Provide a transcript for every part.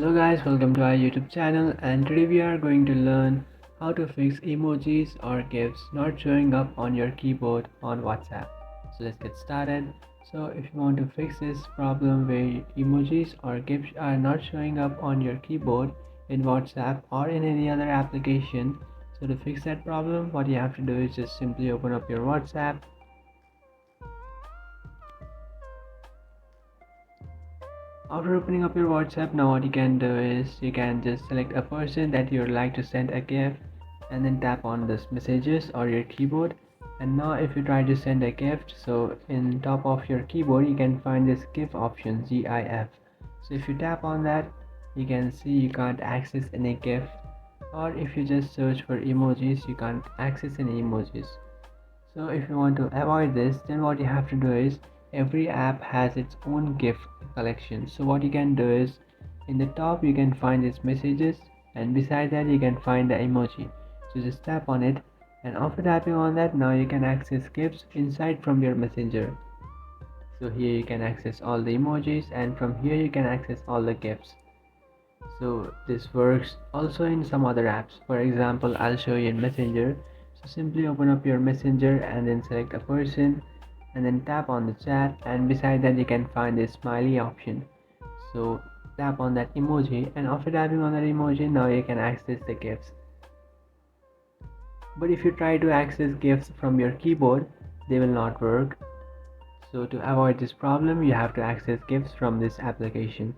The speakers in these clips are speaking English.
Hello guys, welcome to our YouTube channel, and today we are going to learn how to fix emojis or GIFs not showing up on your keyboard on WhatsApp. So let's get started. So if you want to fix this problem where emojis or GIFs are not showing up on your keyboard in WhatsApp or in any other application, so to fix that problem what you have to do is just simply open up your WhatsApp. After opening up your WhatsApp, now what you can do is you can just select a person that you would like to send a gift and then tap on this messages or your keyboard. And now if you try to send a gift, so in top of your keyboard you can find this GIF option, GIF. So if you tap on that, you can see you can't access any GIF, or if you just search for emojis you can't access any emojis. So if you want to avoid this, then what you have to do is every app has its own GIF collection. So what you can do is in the top you can find its messages, and beside that you can find the emoji. So just tap on it, and after tapping on that, now you can access GIFs inside from your messenger. So here you can access all the emojis, and from here you can access all the GIFs. So this works also in some other apps. For example, I'll show you in Messenger. So simply open up your Messenger and then select a person and then tap on the chat, and beside that you can find the smiley option. So tap on that emoji, and after tapping on that emoji, now you can access the gifts. But if you try to access gifts from your keyboard, they will not work. So to avoid this problem, you have to access gifts from this application.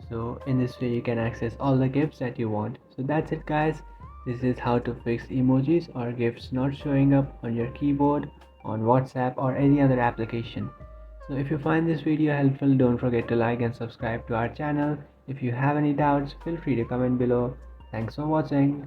So in this way you can access all the GIFs that you want. So that's it guys, this is how to fix emojis or GIFs not showing up on your keyboard, on WhatsApp or any other application. So if you find this video helpful, don't forget to like and subscribe to our channel. If you have any doubts, feel free to comment below. Thanks for watching.